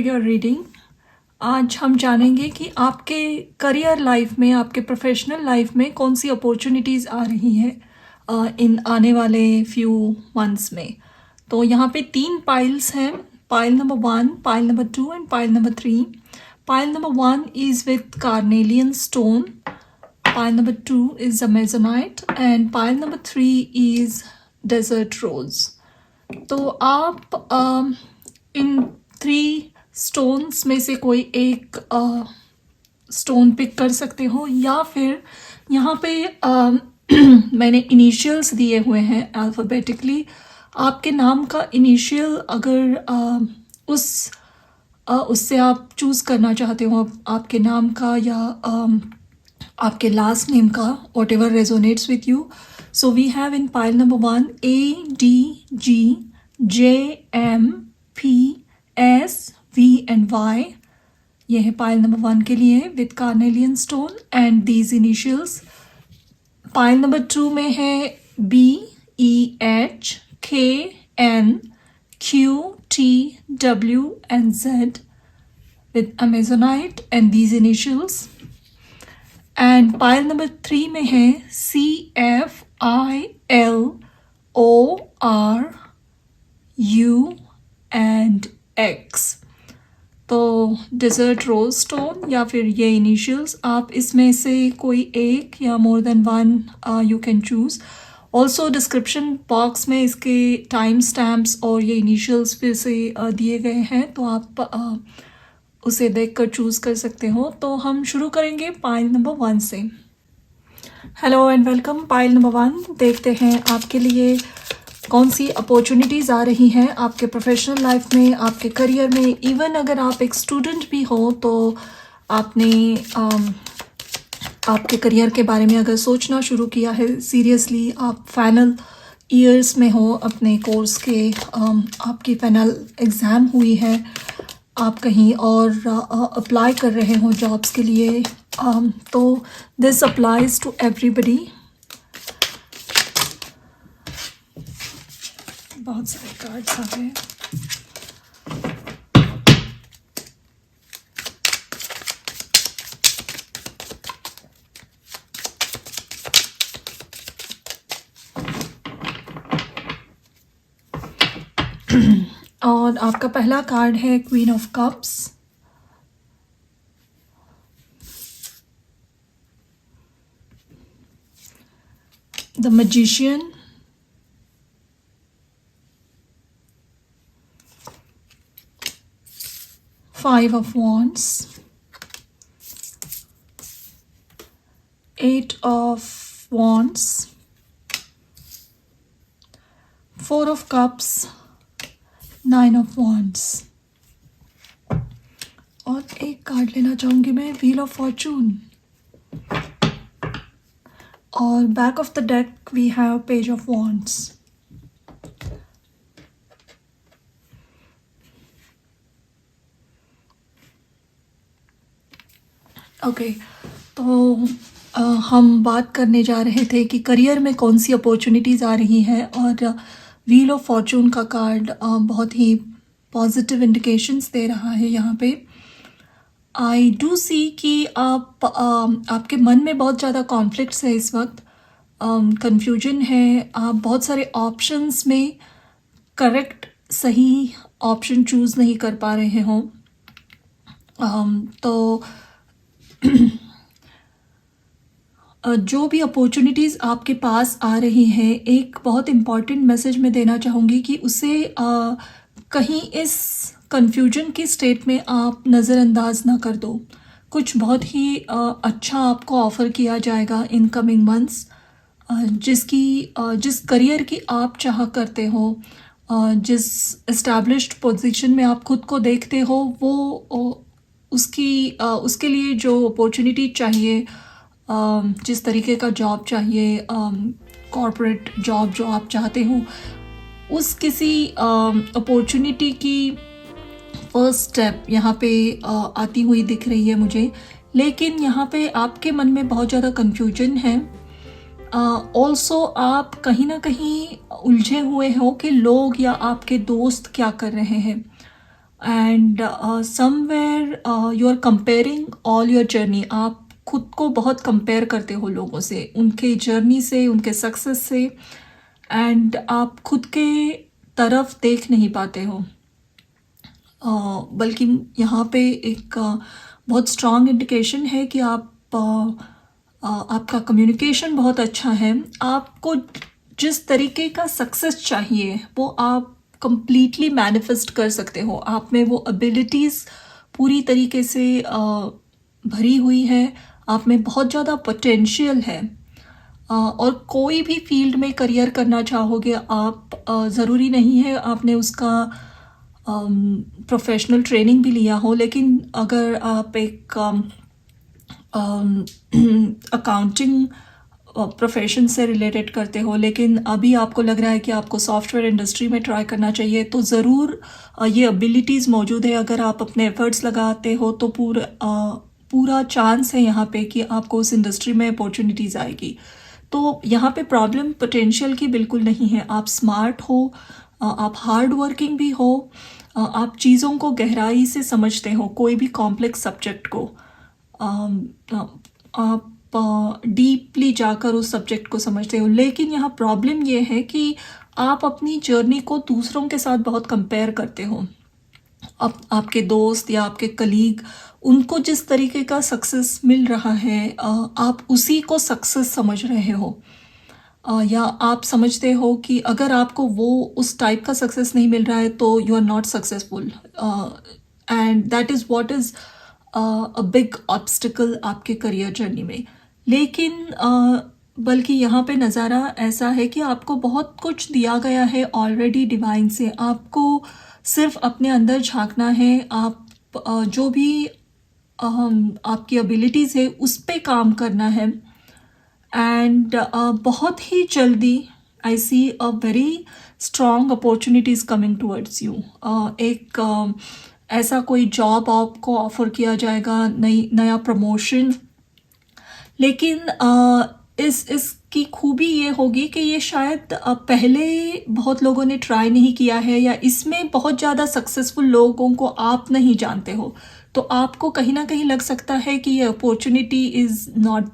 Your reading. आज हम जानेंगे कि आपके करियर लाइफ में, आपके प्रोफेशनल लाइफ में कौन सी अपॉर्चुनिटीज़ आ रही हैं इन आने वाले फ्यू मंथ्स में। तो यहाँ पे 3 पाइल्स हैं, pile number 1, pile number 2 and pile number 3। Pile number 1 is with carnelian stone, pile number 2 is amazonite and pile number 3 is desert rose. तो आप इन 3 स्टोन्स में से कोई एक स्टोन पिक कर सकते हो, या फिर यहाँ पे मैंने इनिशियल्स दिए हुए हैं अल्फ़ाबेटिकली। आपके नाम का इनिशियल अगर उससे आप चूज़ करना चाहते हो आपके नाम का या आपके लास्ट नेम का, whatever resonates with you. So we have in pile number 1 ADGJMPSV and Y। ये है पाइल नंबर 1 के लिए with carnelian stone and these initials. Pile number 2 में है BEHKNQTW and Z with amazonite and these initials। And pile number 3 में है CFILORU and X। तो desert रोज stone या फिर ये इनिशियल्स, आप इसमें से कोई एक या more than one you can choose. Also description box में इसके टाइम स्टैम्प्स और ये इनिशियल्स फिर से दिए गए हैं, तो आप उसे देखकर चूज़ कर सकते हो। तो हम शुरू करेंगे पाइल नंबर 1 से। Hello and welcome. Pile number 1, देखते हैं आपके लिए कौन सी अपॉर्चुनिटीज़ आ रही हैं आपके प्रोफेशनल लाइफ में, आपके करियर में। इवन अगर आप एक स्टूडेंट भी हो तो आपने आपके करियर के बारे में अगर सोचना शुरू किया है सीरियसली, आप फाइनल ईयर्स में हो अपने कोर्स के, आपकी फाइनल एग्ज़ाम हुई है, आप कहीं और अप्लाई कर रहे हो जॉब्स के लिए, तो दिस अप्लाइज टू एवरीबडी। बहुत सारे कार्ड्स आ गए। और आपका पहला कार्ड है queen of cups, the magician, five of wands, 8 of wands, 4 of cups, 9 of wands. और एक कार्ड लेना चाहूँगी मैं, व्हील ऑफ फॉर्चून। और back of the deck we have page of wands. Okay, तो हम बात करने जा रहे थे कि करियर में कौन सी अपॉर्चुनिटीज़ आ रही हैं, और व्हील ऑफ फॉर्चून का कार्ड बहुत ही पॉजिटिव इंडिकेशंस दे रहा है यहाँ पे। आई डू सी कि आपके मन में बहुत ज़्यादा कॉन्फ्लिक्ट्स है इस वक्त, कंफ्यूजन है, आप बहुत सारे ऑप्शंस में करेक्ट सही ऑप्शन चूज़ नहीं कर पा रहे हों। तो जो भी अपॉर्चुनिटीज़ आपके पास आ रही हैं, एक बहुत इम्पॉर्टेंट मैसेज मैं देना चाहूँगी कि उसे कहीं इस कन्फ्यूजन की स्टेट में आप नज़रअंदाज ना कर दो। कुछ बहुत ही अच्छा आपको ऑफ़र किया जाएगा इन कमिंग मंथ्स, जिस करियर की आप चाह करते हो, जिस एस्टैब्लिश्ड पोजीशन में आप खुद को देखते हो, वो उसके लिए जो अपॉर्चुनिटी चाहिए, जिस तरीके का जॉब चाहिए, कॉर्पोरेट जॉब जो आप चाहते हो, उस किसी अपॉर्चुनिटी की फर्स्ट स्टेप यहाँ पे आती हुई दिख रही है मुझे। लेकिन यहाँ पे आपके मन में बहुत ज़्यादा कन्फ्यूजन है। ऑल्सो आप कहीं ना कहीं उलझे हुए हो कि लोग या आपके दोस्त क्या कर रहे हैं। And somewhere you are comparing all your journey. आप खुद को बहुत कंपेयर करते हो लोगों से, उनके जर्नी से, उनके सक्सेस से, एंड आप खुद के तरफ देख नहीं पाते हो। बल्कि यहाँ पे एक बहुत स्ट्रॉन्ग इंडिकेशन है कि आपका कम्युनिकेशन बहुत अच्छा है। आपको जिस तरीके का सक्सेस चाहिए वो आप कंप्लीटली मैनिफेस्ट कर सकते हो। आप में वो एबिलिटीज़ पूरी तरीके से भरी हुई है। आप में बहुत ज़्यादा पोटेंशियल है। और कोई भी फील्ड में करियर करना चाहोगे आप, ज़रूरी नहीं है आपने उसका प्रोफेशनल ट्रेनिंग भी लिया हो, लेकिन अगर आप एक अकाउंटिंग प्रोफेशन से रिलेटेड करते हो, लेकिन अभी आपको लग रहा है कि आपको सॉफ्टवेयर इंडस्ट्री में ट्राई करना चाहिए, तो ज़रूर ये एबिलिटीज़ मौजूद है। अगर आप अपने एफर्ट्स लगाते हो तो पूरा चांस है यहाँ पे कि आपको उस इंडस्ट्री में अपॉर्चुनिटीज़ आएगी। तो यहाँ पे प्रॉब्लम पोटेंशियल की बिल्कुल नहीं है। आप स्मार्ट हो, आप हार्ड वर्किंग भी हो, आप चीज़ों को गहराई से समझते हो, कोई भी कॉम्प्लेक्स सब्जेक्ट को आप डीपली जाकर उस सब्जेक्ट को समझते हो। लेकिन यहाँ प्रॉब्लम ये है कि आप अपनी जर्नी को दूसरों के साथ बहुत कंपेयर करते हो। आपके दोस्त या आपके कलीग, उनको जिस तरीके का सक्सेस मिल रहा है आप उसी को सक्सेस समझ रहे हो। या आप समझते हो कि अगर आपको वो उस टाइप का सक्सेस नहीं मिल रहा है तो you are not successful, and that is what is a big obstacle आपके करियर जर्नी में। लेकिन बल्कि यहाँ पे नज़ारा ऐसा है कि आपको बहुत कुछ दिया गया है ऑलरेडी डिवाइन से। आपको सिर्फ अपने अंदर झांकना है। आप जो भी आपकी एबिलिटीज़ है उस पे काम करना है। एंड बहुत ही जल्दी I see a very strong opportunities coming towards you. एक ऐसा कोई जॉब आपको ऑफ़र किया जाएगा, नया प्रमोशन। लेकिन इसकी खूबी ये होगी कि ये शायद पहले बहुत लोगों ने ट्राई नहीं किया है, या इसमें बहुत ज़्यादा सक्सेसफुल लोगों को आप नहीं जानते हो। तो आपको कहीं ना कहीं लग सकता है कि ये opportunity is not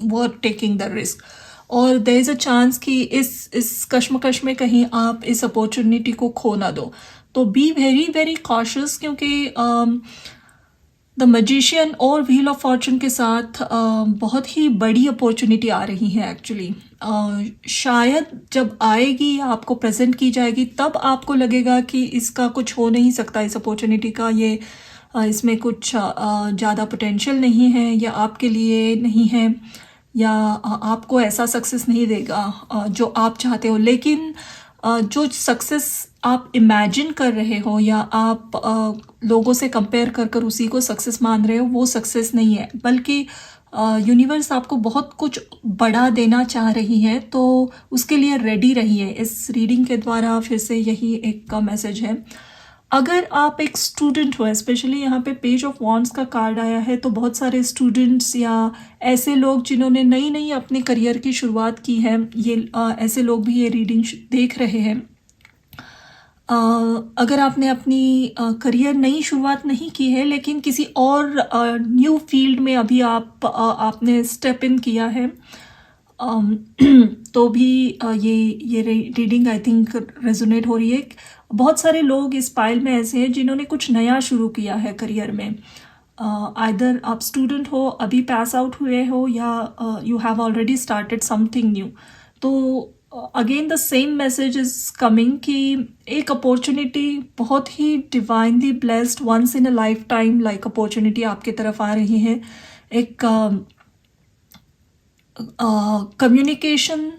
worth taking the risk, और देयर इज़ अ चांस कि इस कश्मकश में कहीं आप इस अपॉर्चुनिटी को खो ना दो। तो बी वेरी वेरी कॉशियस, क्योंकि द मैजिशियन और व्हील ऑफ फॉर्चून के साथ बहुत ही बड़ी अपॉर्चुनिटी आ रही है एक्चुअली। शायद जब आएगी, आपको प्रेजेंट की जाएगी, तब आपको लगेगा कि इसका कुछ हो नहीं सकता, इस अपॉर्चुनिटी का ये इसमें कुछ ज़्यादा पोटेंशियल नहीं है, या आपके लिए नहीं है, या आपको ऐसा सक्सेस नहीं देगा जो आप चाहते हो। लेकिन जो सक्सेस आप इमेजिन कर रहे हो, या आप लोगों से कंपेयर कर कर उसी को सक्सेस मान रहे हो, वो सक्सेस नहीं है, बल्कि यूनिवर्स आपको बहुत कुछ बड़ा देना चाह रही है। तो उसके लिए रेडी रहिए। इस रीडिंग के द्वारा फिर से यही एक मैसेज है। अगर आप एक स्टूडेंट हो, स्पेशली यहाँ पे पेज ऑफ वॉन्ड्स का कार्ड आया है, तो बहुत सारे स्टूडेंट्स या ऐसे लोग जिन्होंने नई नई अपने करियर की शुरुआत की है, ये ऐसे लोग भी ये रीडिंग देख रहे हैं। अगर आपने अपनी करियर नई शुरुआत नहीं की है, लेकिन किसी और न्यू फील्ड में अभी आपने स्टेप इन किया है, तो भी ये रीडिंग आई थिंक रेजोनेट हो रही है। बहुत सारे लोग इस पाइल में ऐसे हैं जिन्होंने कुछ नया शुरू किया है करियर में। आइदर आप स्टूडेंट हो, अभी पास आउट हुए हो, या you have already started something new. तो again the same message is coming कि एक अपॉर्चुनिटी, बहुत ही divinely blessed, once in a life time like opportunity आपके तरफ आ रही है। एक कम्युनिकेशन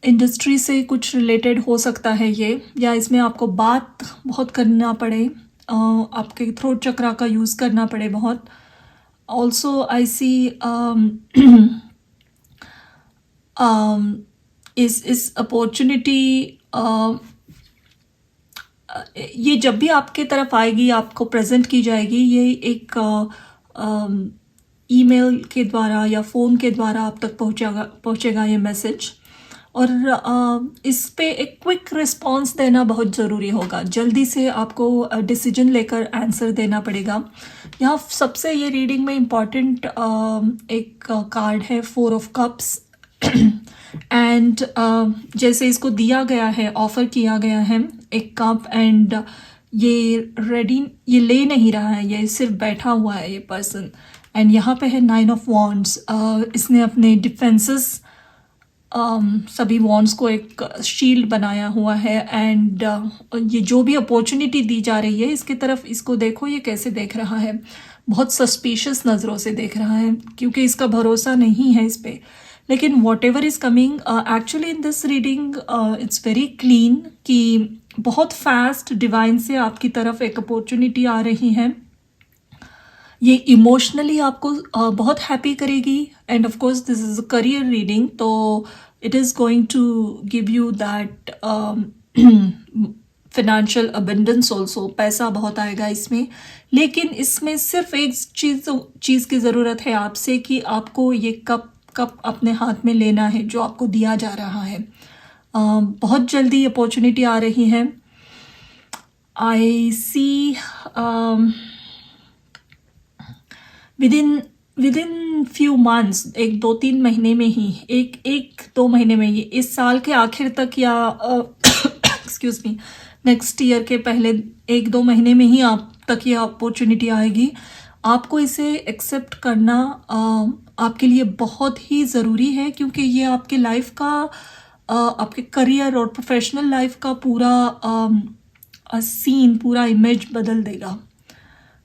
इंडस्ट्री से कुछ रिलेटेड हो सकता है ये, या इसमें आपको बात बहुत करना पड़े, आपके थ्रोट चक्रा का यूज़ करना पड़े बहुत। ऑल्सो आई सी इस अपॉर्चुनिटी, ये जब भी आपके तरफ आएगी, आपको प्रेजेंट की जाएगी, ये एक ईमेल के द्वारा या फ़ोन के द्वारा आप तक पहुंचेगा ये मैसेज। और इस पे एक क्विक रिस्पॉन्स देना बहुत ज़रूरी होगा। जल्दी से आपको डिसीजन लेकर आंसर देना पड़ेगा। यहाँ सबसे ये रीडिंग में इम्पॉर्टेंट एक कार्ड है 4 ऑफ कप्स एंड जैसे इसको दिया गया है, ऑफर किया गया है एक कप, एंड ये ले नहीं रहा है, ये सिर्फ बैठा हुआ है ये पर्सन। एंड यहाँ पे है 9 ऑफ वॉन्ड्स। इसने अपने डिफेंसेस सभी वॉन्ड्स को एक शील्ड बनाया हुआ है। एंड ये जो भी अपॉर्चुनिटी दी जा रही है इसकी तरफ इसको देखो, ये कैसे देख रहा है, बहुत सस्पिशियस नज़रों से देख रहा है क्योंकि इसका भरोसा नहीं है इस पर। लेकिन what ever is coming actually in this reading it's very clean कि बहुत फास्ट डिवाइन से आपकी तरफ एक अपॉर्चुनिटी आ रही है। ये इमोशनली आपको बहुत हैप्पी करेगी। And of course this is a career reading, तो it is going to give you that financial abundance also, पैसा बहुत आएगा इसमें। लेकिन इसमें सिर्फ एक चीज़ की ज़रूरत है आपसे कि आपको ये कप अपने हाथ में लेना है जो आपको दिया जा रहा है। बहुत जल्दी अपॉर्चुनिटी आ रही है। आई सी विदिन फ्यू मंथ्स, 1-2-3 महीने में ही, एक 2 महीने में ही, इस साल के आखिर तक या एक्सक्यूज मी नेक्स्ट ईयर के पहले 1-2 महीने में ही आप तक ये अपॉर्चुनिटी आएगी। आपको इसे एक्सेप्ट करना आपके लिए बहुत ही ज़रूरी है क्योंकि ये आपके लाइफ का, आपके करियर और प्रोफेशनल लाइफ का पूरा सीन, पूरा इमेज बदल देगा।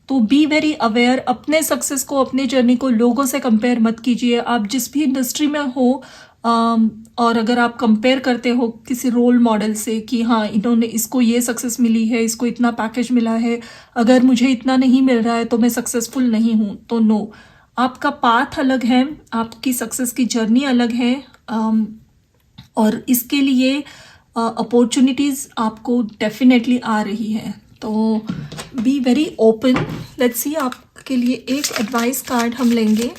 तो बी वेरी अवेयर, अपने सक्सेस को, अपने जर्नी को लोगों से कंपेयर मत कीजिए। आप जिस भी इंडस्ट्री में हो और अगर आप कंपेयर करते हो किसी रोल मॉडल से कि हाँ इन्होंने, इसको ये सक्सेस मिली है, इसको इतना पैकेज मिला है, अगर मुझे इतना नहीं मिल रहा है तो मैं सक्सेसफुल नहीं हूँ, तो नो, आपका पाथ अलग है, आपकी सक्सेस की जर्नी अलग है। और इसके लिए अपॉर्चुनिटीज़ आपको डेफिनेटली आ रही है। तो B very open. Let's see, आपके लिए एक एडवाइस कार्ड हम लेंगे।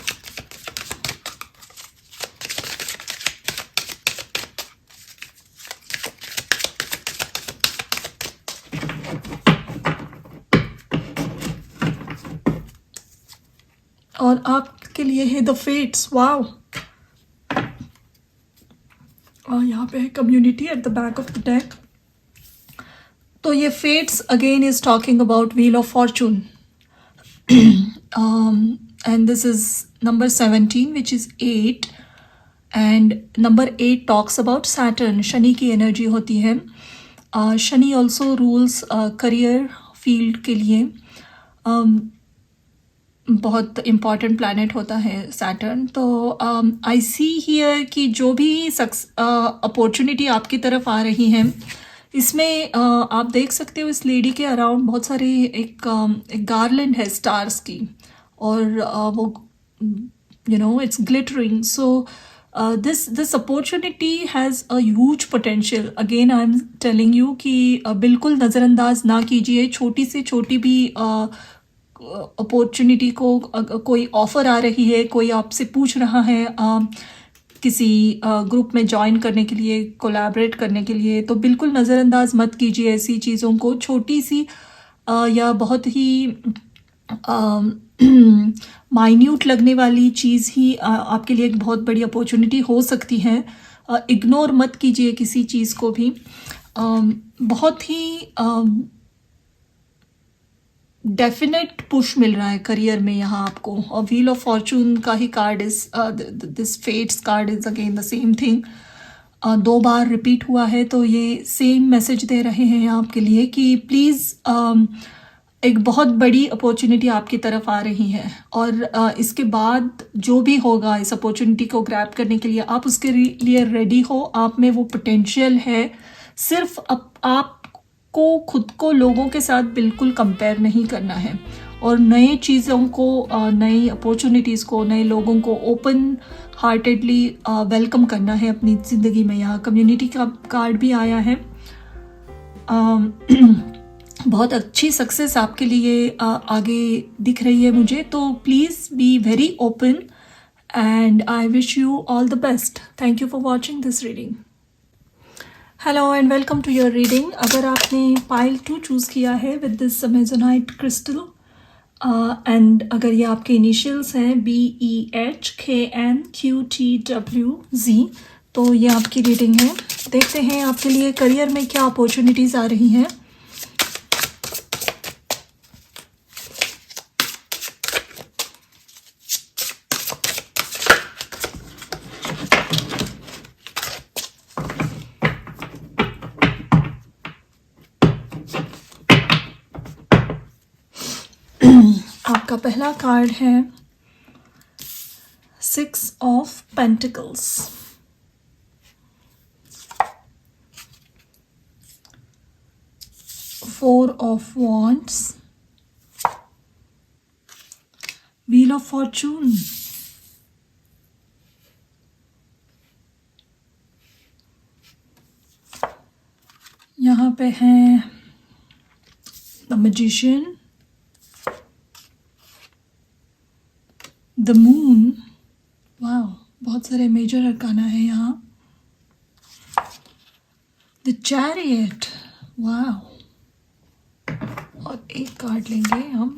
और आपके लिए है द फेट्स। वाओ, और यहाँ पे है community at the back of the deck. तो ये fates again is talking about wheel of fortune and this is number 17 which is 8 and number 8 talks about Saturn. Shani की एनर्जी होती है। Shani also rules career field के लिए बहुत important planet होता है सैटर्न। तो आई सी हियर कि जो भी अपॉर्चुनिटी आपकी तरफ आ रही है इसमें आप देख सकते हो इस लेडी के अराउंड बहुत सारे एक गार्लैंड है स्टार्स की, और वो it's glittering. So this opportunity has a huge potential. Again I am telling you कि बिल्कुल नज़रअंदाज ना कीजिए छोटी से छोटी भी अपॉर्चुनिटी को। कोई ऑफ़र आ रही है, कोई आपसे पूछ रहा है किसी ग्रुप में ज्वाइन करने के लिए, कोलैबोरेट करने के लिए, तो बिल्कुल नज़रअंदाज मत कीजिए ऐसी चीज़ों को। छोटी सी या बहुत ही माइन्यूट लगने वाली चीज़ ही आपके लिए एक बहुत बड़ी अपॉर्चुनिटी हो सकती है। इग्नोर मत कीजिए किसी चीज़ को भी। बहुत ही डेफिनेट पुश मिल रहा है करियर में यहाँ आपको। और व्हील ऑफ फॉर्चून का ही card is this fates card is again the same thing. 2 बार रिपीट हुआ है, तो ये सेम मैसेज दे रहे हैं आपके लिए कि प्लीज़ एक बहुत बड़ी अपॉर्चुनिटी आपकी तरफ आ रही है। और इसके बाद जो भी होगा इस अपॉर्चुनिटी को ग्रैब करने के लिए, आप उसके लिए रेडी हो। आप में वो पोटेंशियल है। सिर्फ आपको खुद को लोगों के साथ बिल्कुल कंपेयर नहीं करना है, और नए चीज़ों को, नई अपॉर्चुनिटीज़ को, नए लोगों को ओपन हार्टेडली वेलकम करना है अपनी ज़िंदगी में। यहाँ कम्युनिटी का कार्ड भी आया है। बहुत अच्छी सक्सेस आपके लिए आगे दिख रही है मुझे। तो please be very open and I wish you all the best. Thank you for watching this reading. Hello and welcome to your reading. अगर आपने पाइल 2 चूज़ किया है with this amazonite crystal and अगर ये आपके इनिशियल्स हैं BEHKNQTWZ, तो ये आपकी रीडिंग है। देखते हैं आपके लिए करियर में क्या अपॉर्चुनिटीज़ आ रही हैं। आपका पहला कार्ड है 6 of pentacles, 4 of wands, wheel of Fortune, यहाँ पे है द मैजिशियन, द मून। वाह, बहुत सारे मेजर अरकाना है यहाँ। द चैरियट, वाह। और एक कार्ड लेंगे हम,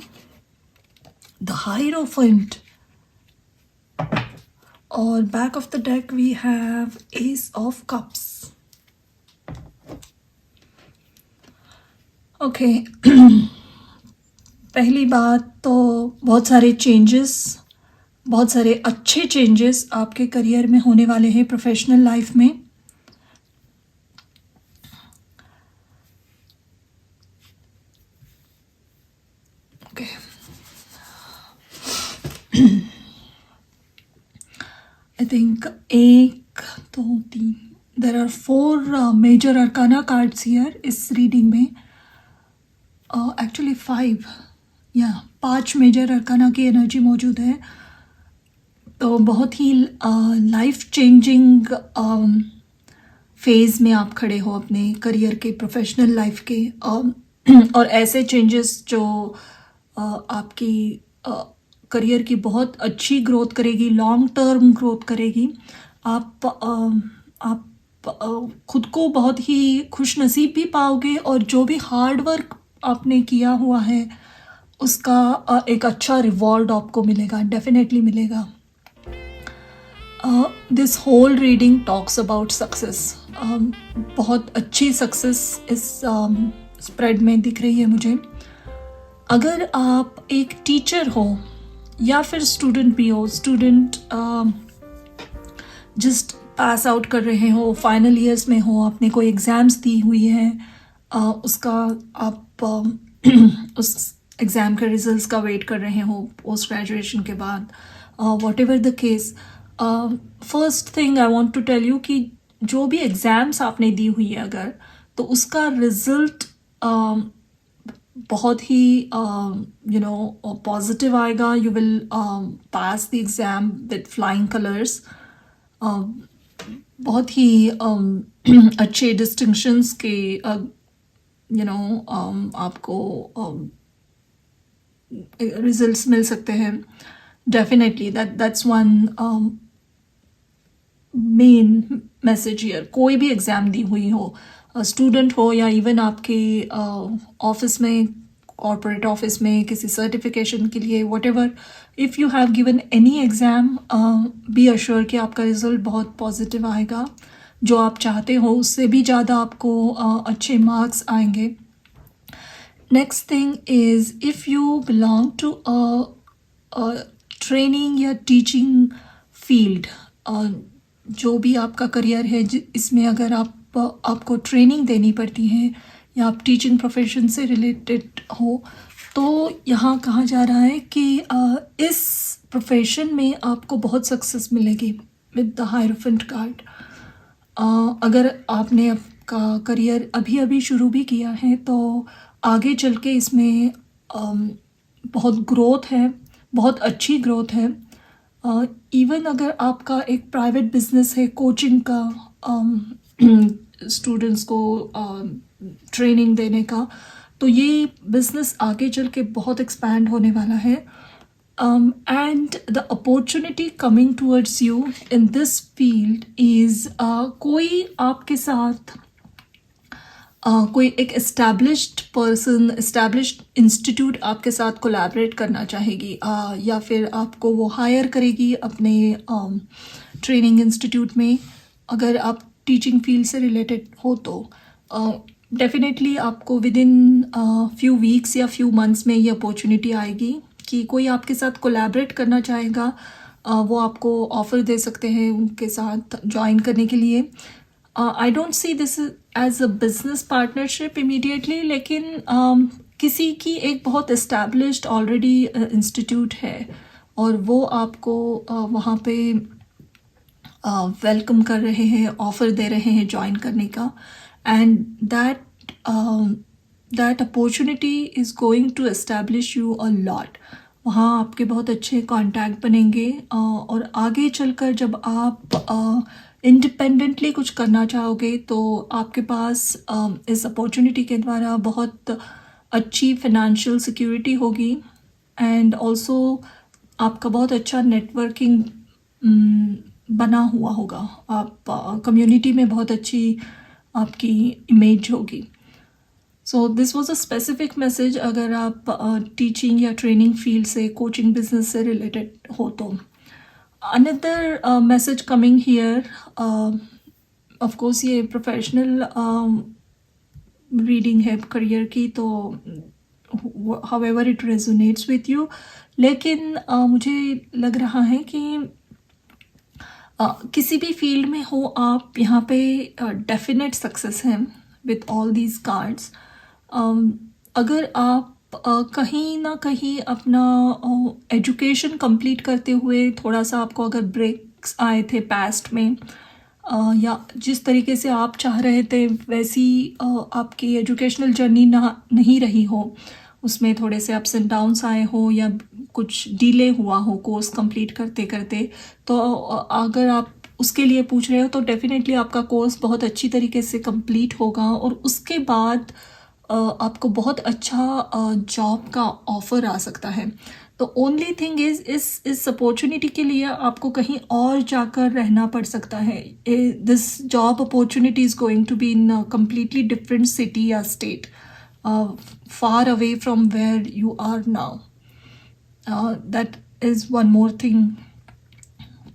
द हायरोफेंट। और back of the deck we have ace of cups. Okay, पहली बात तो बहुत सारे चेंजेस, बहुत सारे अच्छे चेंजेस आपके करियर में होने वाले हैं, प्रोफेशनल लाइफ में। Okay, I think 1 2 3 there are 4 major arcana cards here इस रीडिंग में। एक्चुअली 5 या 5 मेजर अरकाना की एनर्जी मौजूद है। तो बहुत ही लाइफ चेंजिंग फेज़ में आप खड़े हो अपने करियर के, प्रोफेशनल लाइफ के। और ऐसे चेंजेस जो आपकी करियर की बहुत अच्छी ग्रोथ करेगी, लॉन्ग टर्म ग्रोथ करेगी। आप खुद को बहुत ही खुश नसीब भी पाओगे, और जो भी हार्ड वर्क आपने किया हुआ है उसका एक अच्छा रिवॉर्ड आपको मिलेगा, डेफिनेटली मिलेगा। This whole reading talks about success. बहुत अच्छी सक्सेस इस स्प्रेड में दिख रही है मुझे। अगर आप एक टीचर हो या फिर स्टूडेंट भी हो, स्टूडेंट जस्ट पास आउट कर रहे हो, फाइनल ईयर्स में हो, आपने कोई एग्ज़ाम्स दी हुई है, उसका आप उस एग्ज़ाम के रिजल्ट्स का वेट कर रहे हो पोस्ट ग्रेजुएशन के बाद, whatever the case, first thing I want to tell you कि जो भी एग्ज़ाम्स आपने दी हुई है अगर, तो उसका रिज़ल्ट बहुत ही पॉजिटिव आएगा। You will pass the exam with flying colours. बहुत ही अच्छे डिस्टिंक्शंस के आपको रिजल्ट्स मिल सकते हैं। Definitely that's one main message here. कोई भी एग्ज़ाम दी हुई हो, स्टूडेंट हो या इवन आपके ऑफिस में, कॉर्पोरेट ऑफिस में किसी सर्टिफिकेशन के लिए, whatever, if you have given any exam, be assure कि आपका रिज़ल्ट बहुत पॉजिटिव आएगा। जो आप चाहते हो उससे भी ज़्यादा आपको अच्छे मार्क्स आएंगे। Next thing is, if you belong to a training या टीचिंग फील्ड, जो भी आपका करियर है इसमें अगर आपको ट्रेनिंग देनी पड़ती है या आप टीचिंग प्रोफेशन से रिलेटेड हो, तो यहाँ कहा जा रहा है कि इस प्रोफेशन में आपको बहुत सक्सेस मिलेगी विद द हायरोफेंट कार्ड। अगर आपने आपका करियर अभी अभी शुरू भी किया है तो आगे चल के इसमें बहुत ग्रोथ है, बहुत अच्छी ग्रोथ है। इवन अगर आपका एक प्राइवेट बिजनेस है कोचिंग का, स्टूडेंट्स को ट्रेनिंग देने का, तो ये बिजनेस आगे चल के बहुत एक्सपैंड होने वाला है। And the opportunity coming towards you in this field is, कोई आपके साथ कोई एक एस्टैब्लिश्ड पर्सन, एस्टैब्लिश्ड इंस्टीट्यूट आपके साथ कोलैबोरेट करना चाहेगी, या फिर आपको वो हायर करेगी अपने ट्रेनिंग इंस्टीट्यूट में, अगर आप टीचिंग फील्ड से रिलेटेड हो तो डेफिनेटली आपको विद इन फ्यू वीक्स या फ्यू मंथ्स में ये अपॉर्चुनिटी आएगी कि कोई आपके साथ कोलैबोरेट करना चाहेगा। वो आपको ऑफ़र दे सकते हैं उनके साथ ज्वाइन करने के लिए। I don't see this as a business partnership immediately, लेकिन किसी की एक बहुत इस्टेब्लिश्ड ऑलरेडी इंस्टीट्यूट है और वो आपको वहाँ पे वेलकम कर रहे हैं, ऑफ़र दे रहे हैं ज्वाइन करने का, and that opportunity is going to establish you a lot. वहाँ आपके बहुत अच्छे कांटेक्ट बनेंगे, और आगे चलकर जब आप इंडिपेंडेंटली कुछ करना चाहोगे तो आपके पास इस अपॉर्चुनिटी के द्वारा बहुत अच्छी फाइनेंशियल सिक्योरिटी होगी, एंड ऑल्सो आपका बहुत अच्छा नेटवर्किंग बना हुआ होगा। आप कम्युनिटी में बहुत अच्छी आपकी इमेज होगी। So this was a specific message अगर आप टीचिंग या ट्रेनिंग फील्ड से, कोचिंग बिजनेस से रिलेटेड हो तो। Another message coming here, of course ये प्रोफेशनल रीडिंग है करियर की, तो however it resonates with you, लेकिन मुझे लग रहा है कि किसी भी फील्ड में हो आप, यहाँ पे डेफिनेट सक्सेस है विथ ऑल दीज कार्ड्स। अगर आप कहीं ना कहीं अपना एजुकेशन कंप्लीट करते हुए थोड़ा सा आपको अगर ब्रेक्स आए थे पास्ट में, या जिस तरीके से आप चाह रहे थे वैसी आपकी एजुकेशनल जर्नी नहीं रही हो, उसमें थोड़े से अप्स एंड डाउन्स आए हो या कुछ डिले हुआ हो कोर्स कंप्लीट करते करते, तो अगर आप उसके लिए पूछ रहे हो तो डेफिनेटली आपका कोर्स बहुत अच्छी तरीके से कंप्लीट होगा और उसके बाद आपको बहुत अच्छा जॉब का ऑफ़र आ सकता है। तो ओनली थिंग इस अपॉर्चुनिटी के लिए आपको कहीं और जाकर रहना पड़ सकता है। This job opportunity is going to be in a completely different city या state, far away from where you are now. That is one more thing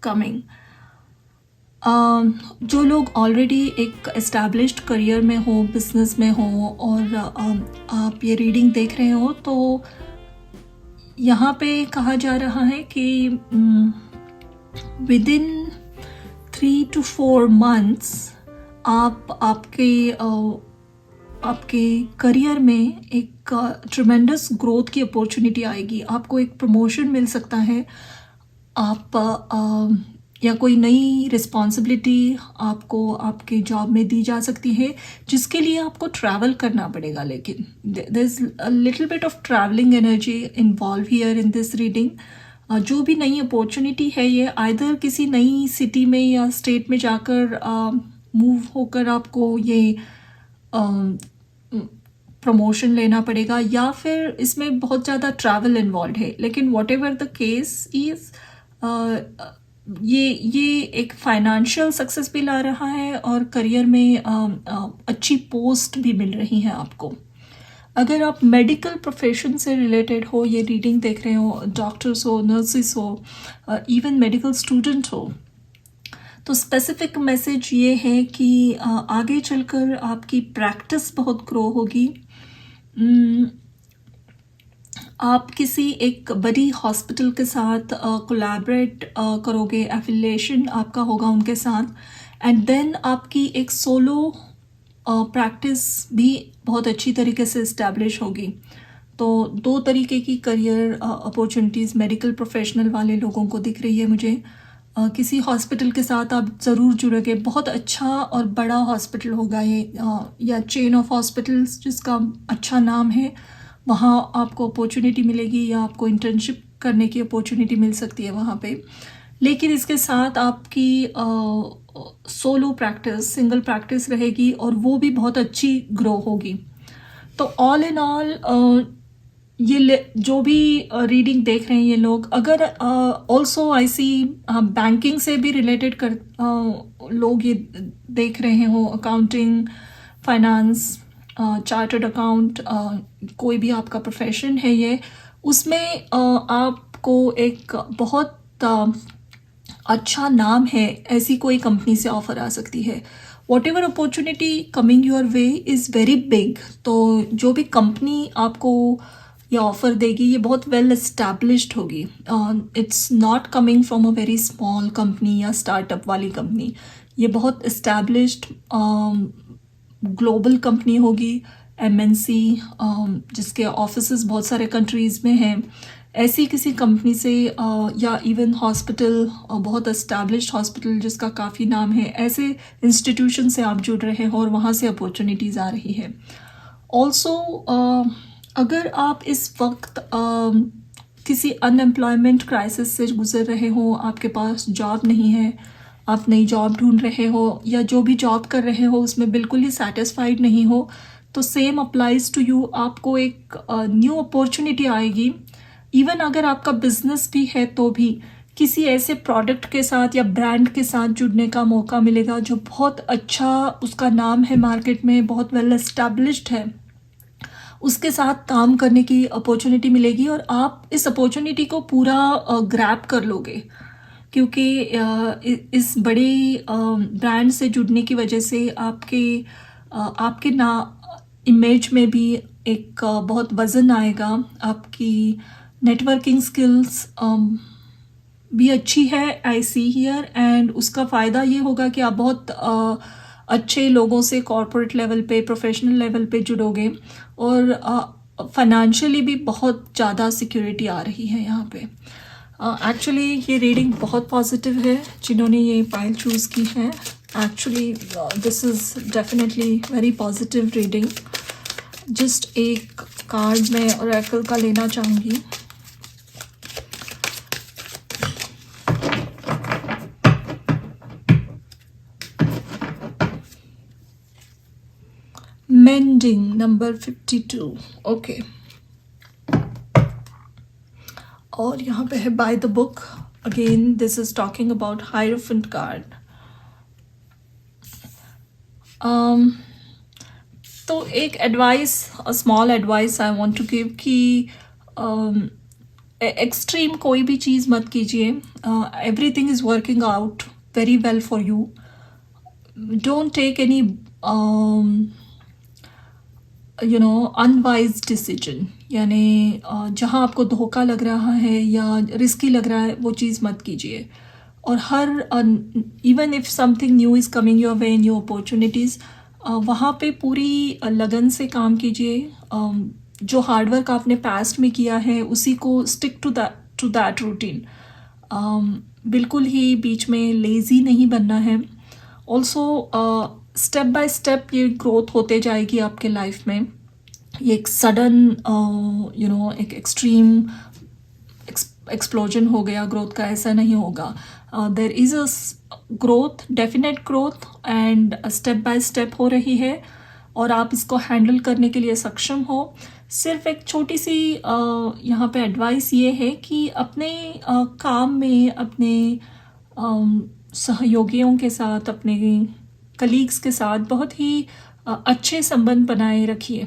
coming. जो लोग ऑलरेडी एक एस्टैब्लिश्ड करियर में हो, बिजनेस में हो, और आप ये रीडिंग देख रहे हो, तो यहाँ पे कहा जा रहा है कि विद इन 3 to 4 months आप आपके करियर में एक ट्रिमेंडस ग्रोथ की अपॉर्चुनिटी आएगी। आपको एक प्रमोशन मिल सकता है, आप या कोई नई रिस्पॉन्सिबिलिटी आपको आपके जॉब में दी जा सकती है, जिसके लिए आपको ट्रैवल करना पड़ेगा। लेकिन there is a little bit of travelling energy involve here in this reading. जो भी नई अपॉर्चुनिटी है, ये आइदर किसी नई सिटी में या स्टेट में जाकर मूव होकर आपको ये प्रमोशन लेना पड़ेगा, या फिर इसमें बहुत ज़्यादा ट्रैवल इन्वॉल्व है। लेकिन what ever the case is, ये एक फाइनेंशियल सक्सेस भी ला रहा है और करियर में अच्छी पोस्ट भी मिल रही है आपको। अगर आप मेडिकल प्रोफेशन से रिलेटेड हो, ये रीडिंग देख रहे हो, डॉक्टर्स हो, नर्सिस हो, इवन मेडिकल स्टूडेंट हो, तो स्पेसिफिक मैसेज ये है कि आगे चलकर आपकी प्रैक्टिस बहुत ग्रो होगी। आप किसी एक बड़ी हॉस्पिटल के साथ कोलैबोरेट करोगे, एफिलिएशन आपका होगा उनके साथ, एंड देन आपकी एक सोलो प्रैक्टिस भी बहुत अच्छी तरीके से इस्टेब्लिश होगी। तो 2 तरीके की करियर अपॉर्चुनिटीज़ मेडिकल प्रोफेशनल वाले लोगों को दिख रही है मुझे। किसी हॉस्पिटल के साथ आप ज़रूर जुड़ोगे, बहुत अच्छा और बड़ा हॉस्पिटल होगा ये, या चेन ऑफ हॉस्पिटल्स जिसका अच्छा नाम है, वहाँ आपको अपॉर्चुनिटी मिलेगी, या आपको इंटर्नशिप करने की अपॉर्चुनिटी मिल सकती है वहाँ पे। लेकिन इसके साथ आपकी सोलो प्रैक्टिस, सिंगल प्रैक्टिस रहेगी और वो भी बहुत अच्छी ग्रो होगी। तो ऑल इन ऑल ये जो भी रीडिंग देख रहे हैं ये लोग, अगर ऑल्सो आई सी बैंकिंग से भी रिलेटेड लोग ये देख रहे हो, अकाउंटिंग, फाइनेंस, चार्टर्ड अकाउंट, कोई भी आपका प्रोफेशन है ये, उसमें आपको एक बहुत अच्छा नाम है, ऐसी कोई कंपनी से ऑफ़र आ सकती है. What ever opportunity coming your way is very big. तो जो भी कंपनी आपको ये ऑफ़र देगी ये बहुत वेल एस्टैब्लिश्ड होगी. It's not coming from a very small company या स्टार्टअप वाली कंपनी. ये बहुत इस्टेब्लिश्ड ग्लोबल कंपनी होगी, एमएनसी, जिसके ऑफिसेस बहुत सारे कंट्रीज़ में हैं. ऐसी किसी कंपनी से या इवन हॉस्पिटल, बहुत इस्टेब्लिश्ड हॉस्पिटल जिसका काफ़ी नाम है, ऐसे इंस्टीट्यूशन से आप जुड़ रहे हो और वहाँ से अपॉर्चुनिटीज़ आ रही है. ऑल्सो अगर आप इस वक्त किसी अनएम्प्लॉयमेंट क्राइसिस से गुजर रहे हो, आपके पास जॉब नहीं है, आप नई जॉब ढूंढ रहे हो, या जो भी जॉब कर रहे हो उसमें बिल्कुल ही सेटिस्फाइड नहीं हो, तो सेम अप्लाइज टू यू. आपको एक न्यू अपॉर्चुनिटी आएगी. इवन अगर आपका बिजनेस भी है तो भी किसी ऐसे प्रोडक्ट के साथ या ब्रांड के साथ जुड़ने का मौका मिलेगा जो बहुत अच्छा, उसका नाम है मार्केट में, बहुत वेल एस्टैब्लिश्ड है. उसके साथ काम करने की अपॉर्चुनिटी मिलेगी और आप इस अपॉर्चुनिटी को पूरा ग्रैब कर लोगे, क्योंकि इस बड़े ब्रांड से जुड़ने की वजह से आपके ना इमेज में भी एक बहुत वज़न आएगा. आपकी नेटवर्किंग स्किल्स भी अच्छी है, आई सी हियर, एंड उसका फ़ायदा ये होगा कि आप बहुत अच्छे लोगों से कॉर्पोरेट लेवल पे, प्रोफेशनल लेवल पे जुड़ोगे, और फाइनेंशियली भी बहुत ज़्यादा सिक्योरिटी आ रही है यहाँ पे. एक्चुअली ये रीडिंग बहुत पॉजिटिव है जिन्होंने ये फाइल चूज़ की है. Actually this is definitely very positive reading. Just एक कार्ड मैं ओरेकल का लेना चाहूँगी. Mending number 52. ओके. और यहाँ पे है by the book. Again this is talking about hierophant card. तो एक advice, small advice I want to give कि एक्सट्रीम कोई भी चीज़ मत कीजिए. Everything is working out very well for you. Don't take any unwise decision. यानी जहाँ आपको धोखा लग रहा है या रिस्की लग रहा है वो चीज़ मत कीजिए. और her even if something new is coming your way, new opportunities, वहाँ पे पूरी लगन से काम कीजिए. जो हार्डवर्क आपने पास्ट में किया है उसी को स्टिक टू दैट रूटीन. बिल्कुल ही बीच में लेज़ी नहीं बनना है. ऑल्सो स्टेप बाय स्टेप ये ग्रोथ होते जाएगी आपके लाइफ में. ये एक सडन एक एक्सट्रीम एक्सप्लोजन हो गया ग्रोथ का, ऐसा नहीं होगा. There is a growth, definite growth, and step by step हो रही है और आप इसको हैंडल करने के लिए सक्षम हो. सिर्फ एक छोटी सी यहाँ पे एडवाइस ये है कि अपने काम में, अपने सहयोगियों के साथ, अपने कलीग्स के साथ बहुत ही अच्छे संबंध बनाए रखिए.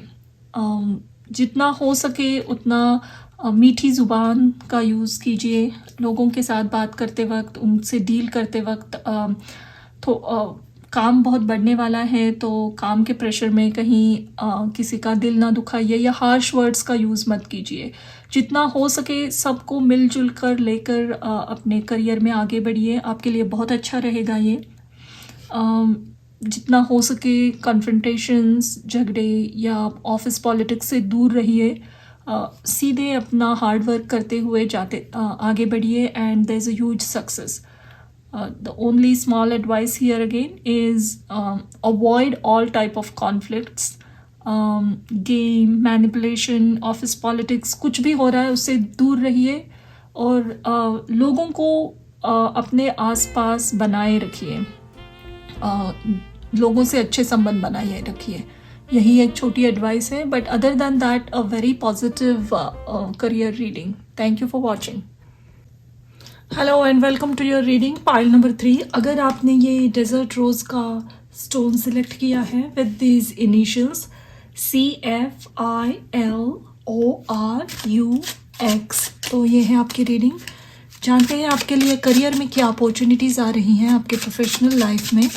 जितना हो सके उतना मीठी ज़ुबान का यूज़ कीजिए. लोगों के साथ बात करते वक्त, उनसे डील करते वक्त तो काम बहुत बढ़ने वाला है, तो काम के प्रेशर में कहीं किसी का दिल ना दुखाइए या हार्श वर्ड्स का यूज़ मत कीजिए. जितना हो सके सबको मिलजुल कर लेकर अपने करियर में आगे बढ़िए. आपके लिए बहुत अच्छा रहेगा ये. जितना हो सके कन्फ्रंटेशंस, झगड़े या ऑफिस पॉलिटिक्स से दूर रहिए. सीधे अपना हार्ड वर्क करते हुए आगे बढ़िए, and there is a huge success. The only small advice here again is avoid all type of conflicts. Game, manipulation, office politics, कुछ भी हो रहा है उससे दूर रहिए और लोगों को अपने आसपास बनाए रखिए. लोगों से अच्छे संबंध बनाए रखिए. यही एक छोटी एडवाइस है, but other than that a very positive career reading. Thank you for watching. Hello and welcome to your reading pile number 3. अगर आपने ये डेजर्ट रोज़ का स्टोन सिलेक्ट किया है विद दीज इनिशियल्स, CFILORUX। तो ये है आपकी रीडिंग। जानते हैं आपके लिए करियर में क्या अपॉर्चुनिटीज़ आ रही हैं आपके प्रोफेशनल लाइफ में।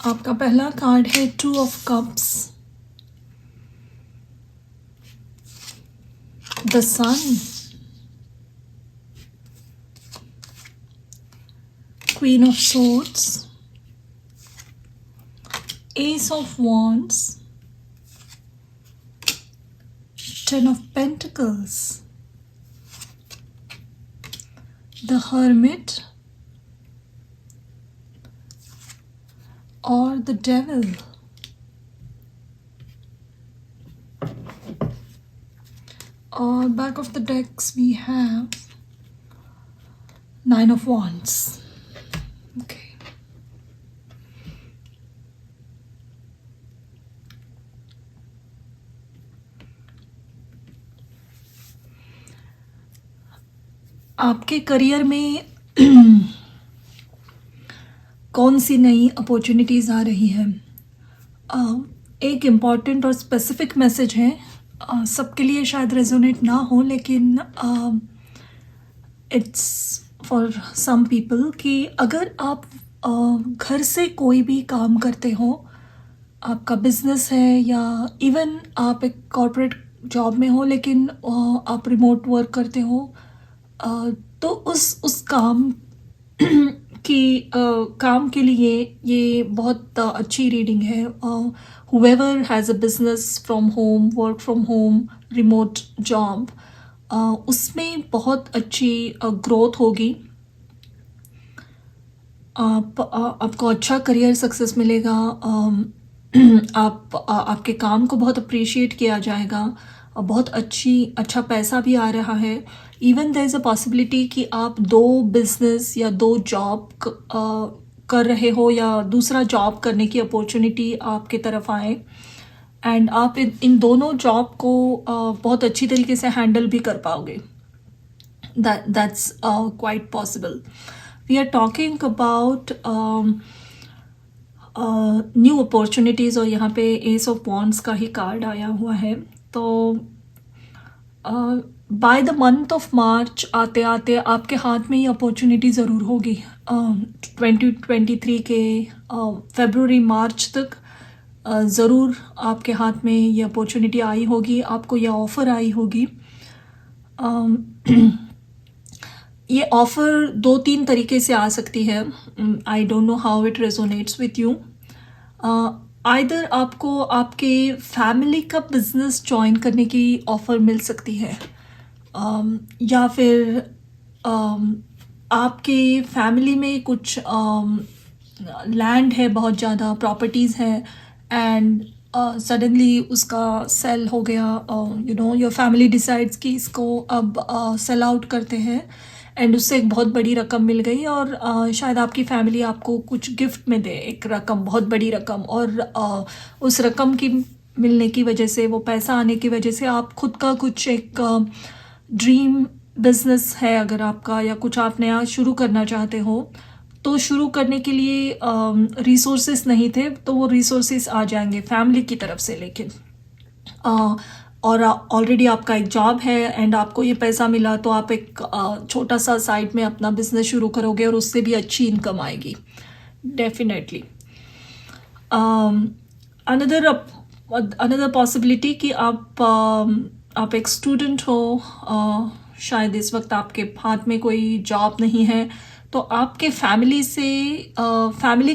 आपका पहला कार्ड है 2 of cups, the sun, queen of swords, ace of wands, 10 of Pentacles, the Hermit, or the Devil. Or back of the decks we have 9 of Wands. Okay. आपके career में कौन सी नई opportunities आ रही है। एक इम्पॉर्टेंट और specific message है, सबके लिए शायद रेजोनेट ना हो, लेकिन इट्स फॉर सम पीपल कि अगर आप घर से कोई भी काम करते हो, आपका बिजनेस है या इवन आप एक कॉर्पोरेट जॉब में हो लेकिन आप रिमोट वर्क करते हो, तो उस काम काम के लिए ये बहुत अच्छी रीडिंग है। whoever has a business from home, work from home, remote job, उसमें बहुत अच्छी ग्रोथ होगी। आपको अच्छा करियर सक्सेस मिलेगा। आपके काम को बहुत अप्रिशिएट किया जाएगा, बहुत अच्छा पैसा भी आ रहा है। Even there is a possibility कि आप 2 बिजनेस या 2 जॉब कर रहे हो या दूसरा जॉब करने की अपॉर्चुनिटी आपके तरफ आए, एंड आप इन दोनों जॉब को बहुत अच्छी तरीके से हैंडल भी कर पाओगे। That's quite possible. We are talking about new opportunities, और यहाँ पे एस ऑफ वॉन्ड्स का ही कार्ड आया हुआ है। तो by the month of March आते आते आपके हाथ में ये अपॉर्चुनिटी ज़रूर होगी। 2023 के फरवरी मार्च तक ज़रूर आपके हाथ में ये अपॉर्चुनिटी आई होगी, आपको ये ऑफ़र आई होगी। ये ऑफ़र 2-3 तरीके से आ सकती है। I don't know how it resonates with you. Either आपको आपके फैमिली का बिजनेस ज्वाइन करने की ऑफ़र मिल सकती है, या फिर आपके फैमिली में कुछ लैंड है, बहुत ज़्यादा प्रॉपर्टीज़ है, एंड सडनली उसका सेल हो गया। योर फैमिली डिसाइड्स कि इसको अब सेल आउट करते हैं, एंड उससे एक बहुत बड़ी रकम मिल गई, और शायद आपकी फैमिली आपको कुछ गिफ्ट में दे एक रकम, बहुत बड़ी रकम, और उस रकम की मिलने की वजह से, वो पैसा आने की वजह से आप खुद का कुछ एक ड्रीम बिजनेस है अगर आपका, या कुछ आप नया शुरू करना चाहते हो, तो शुरू करने के लिए रिसोर्सेस नहीं थे, तो वो रिसोर्सेस आ जाएंगे फैमिली की तरफ से। लेकिन और ऑलरेडी आपका एक जॉब है एंड आपको ये पैसा मिला, तो आप एक छोटा सा साइड में अपना बिजनेस शुरू करोगे और उससे भी अच्छी इनकम आएगी डेफिनेटली। अनदर पॉसिबिलिटी कि आप एक स्टूडेंट हो, शायद इस वक्त आपके हाथ में कोई जॉब नहीं है, तो आपके फैमिली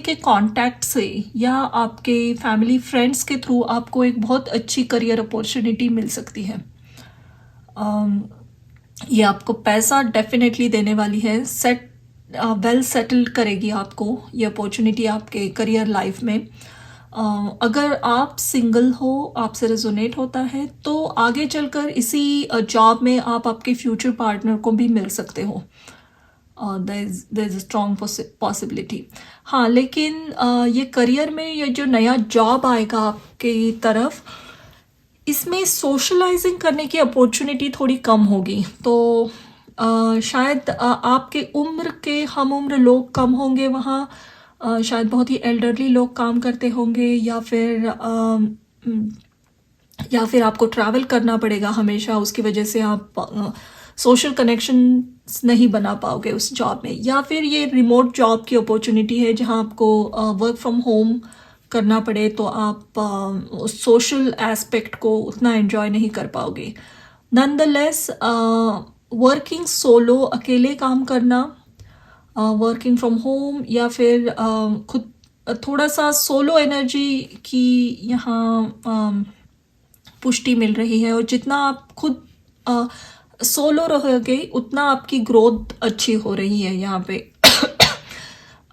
के कांटेक्ट से या आपके फैमिली फ्रेंड्स के थ्रू आपको एक बहुत अच्छी करियर अपॉर्चुनिटी मिल सकती है। ये आपको पैसा डेफिनेटली देने वाली है, वेल सेटल्ड करेगी आपको ये अपॉर्चुनिटी आपके करियर लाइफ में। अगर आप सिंगल हो, आपसे रेजोनेट होता है, तो आगे चलकर इसी जॉब में आप आपके फ्यूचर पार्टनर को भी मिल सकते हो। There is a strong possibility. हाँ, लेकिन ये करियर में ये जो नया जॉब आएगा आपकी तरफ, इसमें सोशलाइजिंग करने की अपॉर्चुनिटी थोड़ी कम होगी, तो शायद आपके उम्र के हम उम्र लोग कम होंगे वहाँ। शायद बहुत ही एल्डरली लोग काम करते होंगे, या फिर आपको ट्रैवल करना पड़ेगा हमेशा, उसकी वजह से आप सोशल कनेक्शन नहीं बना पाओगे उस जॉब में। या फिर ये रिमोट जॉब की अपॉर्चुनिटी है जहाँ आपको वर्क फ्रॉम होम करना पड़े, तो आप उस सोशल एस्पेक्ट को उतना एंजॉय नहीं कर पाओगे। नॉनदलेस वर्किंग सोलो, अकेले काम करना, वर्किंग फ्रॉम होम, या फिर खुद थोड़ा सा सोलो एनर्जी की यहाँ पुष्टि मिल रही है। और जितना आप खुद सोलो रहोगे उतना आपकी ग्रोथ अच्छी हो रही है यहाँ पे।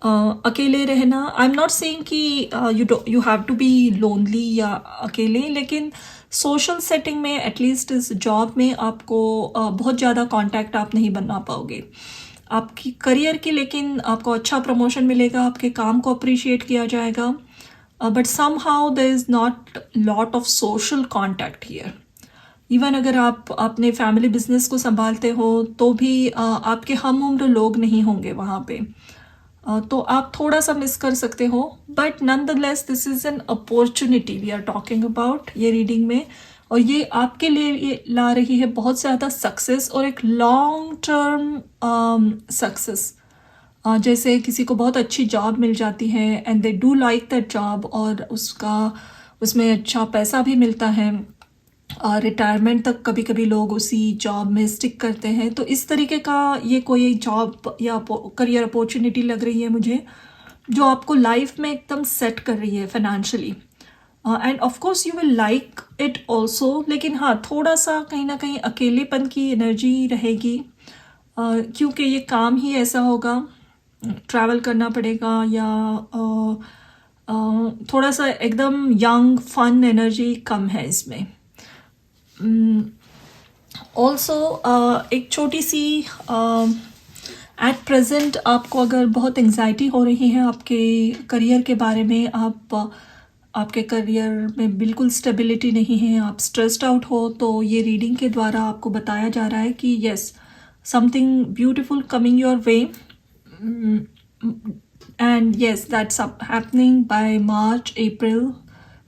अकेले रहना, आई एम नॉट सेइंग कि you have to be lonely या अकेले, लेकिन सोशल सेटिंग में एटलीस्ट इस जॉब में आपको बहुत ज़्यादा कांटेक्ट आप नहीं बना पाओगे आपकी करियर की, लेकिन आपको अच्छा प्रमोशन मिलेगा, आपके काम को अप्रिशिएट किया जाएगा, but somehow there is not lot of social contact here. Even अगर आप अपने फैमिली बिजनेस को संभालते हो तो भी आपके हम उम्र लोग नहीं होंगे वहाँ पे, तो आप थोड़ा सा मिस कर सकते हो। But nonetheless this is an opportunity we are talking about ये रीडिंग में, और ये आपके लिए ये ला रही है बहुत ज़्यादा सक्सेस और एक लॉन्ग टर्म सक्सेस। जैसे किसी को बहुत अच्छी जॉब मिल जाती है and they do like that job, और उसमें अच्छा पैसा भी मिलता है, रिटायरमेंट तक कभी कभी लोग उसी जॉब में स्टिक करते हैं। तो इस तरीके का ये कोई जॉब या करियर अपॉर्चुनिटी लग रही है मुझे, जो आपको लाइफ में एकदम सेट कर रही है financially, and of course you will like it also. लेकिन हाँ, थोड़ा सा कहीं ना कहीं अकेलेपन की एनर्जी रहेगी, क्योंकि ये काम ही ऐसा होगा, ट्रैवल करना पड़ेगा, या थोड़ा सा एकदम यंग फन एनर्जी कम है इसमें। ऑल्सो एक छोटी सी एट प्रेजेंट आपको अगर बहुत एंग्जाइटी हो रही है आपके करियर के बारे में, आपके करियर में बिल्कुल स्टेबिलिटी नहीं है, आप स्ट्रेस्ड आउट हो, तो ये रीडिंग के द्वारा आपको बताया जा रहा है कि yes, something beautiful coming your way, and yes that's happening by March, April,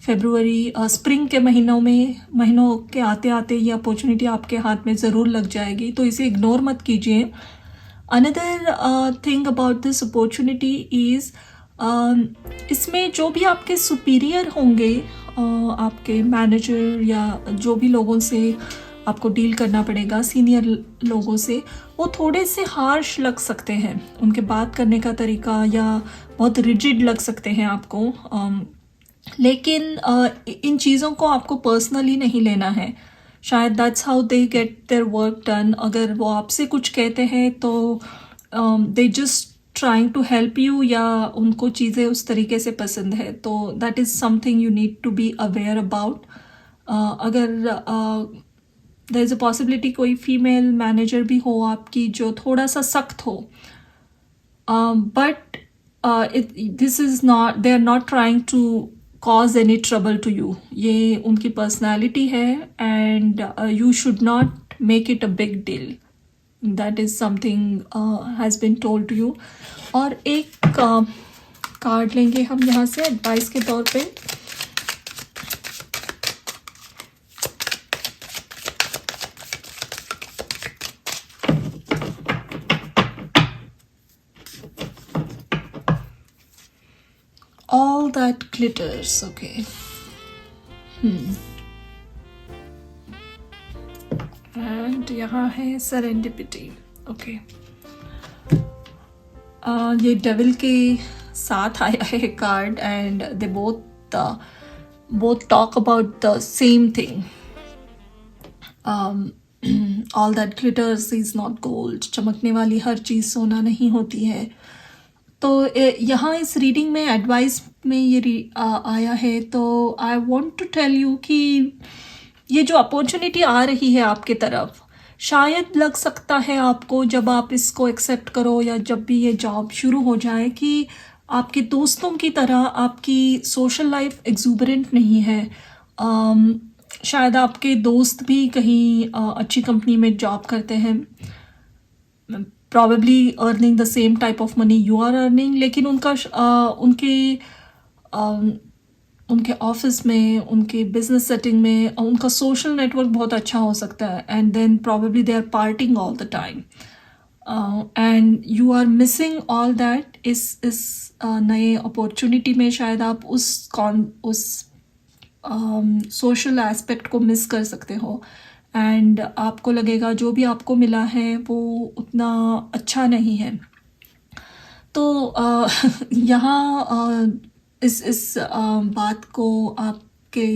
February, spring के महीनों के आते आते ये अपॉर्चुनिटी आपके हाथ में ज़रूर लग जाएगी, तो इसे इग्नोर मत कीजिए। Another thing about this opportunity is, इसमें जो भी आपके सुपीरियर होंगे, आपके मैनेजर या जो भी लोगों से आपको डील करना पड़ेगा, सीनियर लोगों से, वो थोड़े से हार्श लग सकते हैं, उनके बात करने का तरीका या बहुत रिजिड लग सकते हैं आपको, लेकिन इन चीज़ों को आपको पर्सनली नहीं लेना है। शायद that's how they get their work done. अगर वो आपसे कुछ कहते हैं तो they just trying to help you, या उनको चीज़ें उस तरीके से पसंद है, तो that is something you need to be aware about. अगर देयर इज़ अ पॉसिबिलिटी कोई फीमेल मैनेजर भी हो आपकी जो थोड़ा सा सख्त हो, but this is not, they are not trying to cause any trouble to you, ये उनकी पर्सनालिटी है, and you should not make it a big deal, that is something has been told to you। और एक card लेंगे हम यहाँ से advice के तौर पे। All that glitters, okay. And यहाँ है serendipity, okay. ये डेविल के साथ आया है card, and they both talk about the same thing. All that glitters is not gold. चमकने वाली हर चीज़ सोना नहीं होती है। तो यहाँ इस रीडिंग में एडवाइस में ये आया है, तो I want to tell you कि ये जो अपॉर्चुनिटी आ रही है आपके तरफ, शायद लग सकता है आपको जब आप इसको एक्सेप्ट करो या जब भी ये जॉब शुरू हो जाए कि आपके दोस्तों की तरह आपकी सोशल लाइफ एक्सूबरेंट नहीं है, शायद आपके दोस्त भी कहीं अच्छी कंपनी में जॉब करते हैं, probably earning the same type of money you are earning, लेकिन उनके ऑफिस में, उनके बिजनेस सेटिंग में उनका सोशल नेटवर्क बहुत अच्छा हो सकता है, and then probably they are partying all the time, and you are missing all that. इस नए अपॉर्चुनिटी में शायद आप उस सोशल एस्पेक्ट को मिस कर सकते हो, एंड आपको लगेगा जो भी आपको मिला है वो उतना अच्छा नहीं है। तो यहाँ इस बात को आपके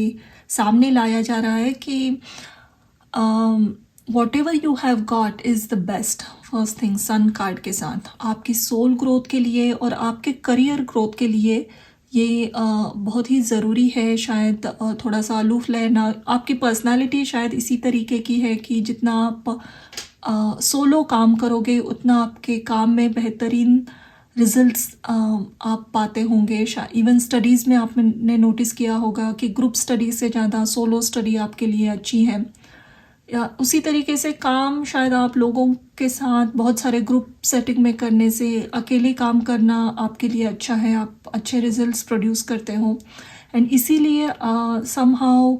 सामने लाया जा रहा है कि whatever you have got is the best. First thing, sun card के साथ आपकी सोल ग्रोथ के लिए और आपके करियर ग्रोथ के लिए ये बहुत ही ज़रूरी है। शायद थोड़ा सा अलूफ लेना, आपकी पर्सनालिटी शायद इसी तरीके की है कि जितना आप सोलो काम करोगे उतना आपके काम में बेहतरीन रिजल्ट्स आप पाते होंगे। इवन स्टडीज़ में आपने नोटिस किया होगा कि ग्रुप स्टडी से ज़्यादा सोलो स्टडी आपके लिए अच्छी है। या उसी तरीके से काम शायद आप लोगों के साथ बहुत सारे ग्रुप सेटिंग में करने से अकेले काम करना आपके लिए अच्छा है, आप अच्छे रिजल्ट्स प्रोड्यूस करते हो, एंड इसीलिए somehow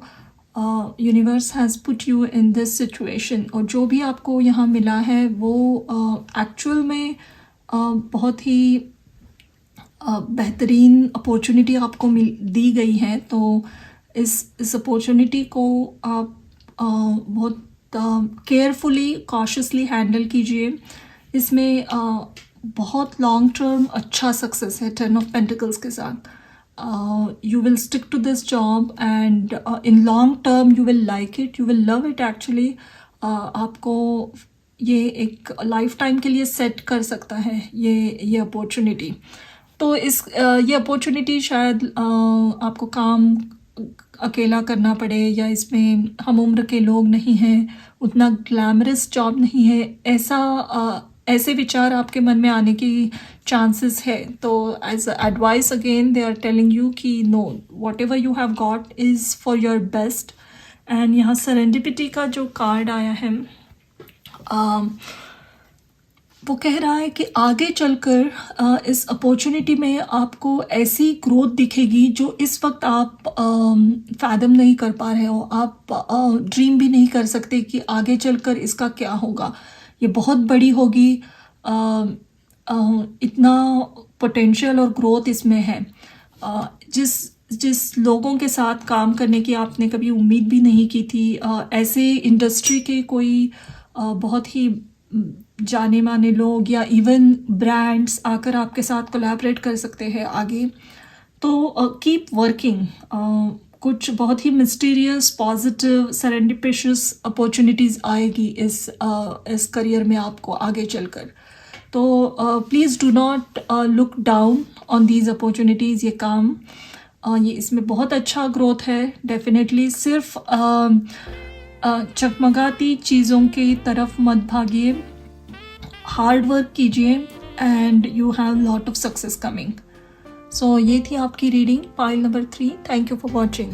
universe has put you in this situation. और जो भी आपको यहाँ मिला है वो एक्चुअल में बहुत ही बेहतरीन अपॉर्चुनिटी आपको दी गई है। तो इस अपॉर्चुनिटी को आप बहुत केयरफुली, कॉशियसली हैंडल कीजिए। इसमें बहुत लॉन्ग टर्म अच्छा सक्सेस है 10 ऑफ पेंटिकल्स के साथ। You will stick to this job and in long term you will like it, you will love it actually. आपको ये एक लाइफ टाइम के लिए सेट कर सकता है ये अपॉर्चुनिटी। तो ये अपॉर्चुनिटी शायद आपको काम अकेला करना पड़े, या इसमें हम उम्र के लोग नहीं हैं, उतना ग्लैमरस जॉब नहीं है, ऐसे विचार आपके मन में आने की चांसेस है। तो as advice again they are telling you कि no, whatever you have got is for your best. And यहाँ सेरेंडिपिटी का जो कार्ड आया है वो कह रहा है कि आगे चलकर इस अपॉर्चुनिटी में आपको ऐसी ग्रोथ दिखेगी जो इस वक्त आप फैदम नहीं कर पा रहे हो। आप ड्रीम भी नहीं कर सकते कि आगे चलकर इसका क्या होगा, ये बहुत बड़ी होगी, इतना पोटेंशियल और ग्रोथ इसमें है। जिस लोगों के साथ काम करने की आपने कभी उम्मीद भी नहीं की थी, ऐसे इंडस्ट्री के कोई बहुत ही जाने माने लोग या इवन ब्रांड्स आकर आपके साथ कोलैबोरेट कर सकते हैं आगे। तो कीप वर्किंग, कुछ बहुत ही मिस्टीरियस, पॉजिटिव, सेरेंडिपिशियस अपॉर्चुनिटीज़ आएगी इस करियर में आपको आगे चलकर। तो please do not look down on these opportunities. ये काम ये इसमें बहुत अच्छा ग्रोथ है डेफिनेटली। सिर्फ चकमगाती चीज़ों की तरफ मत भागिए, हार्ड वर्क कीजिए and you have lot of success coming. So ये थी आपकी reading, pile number 3। Thank you for watching.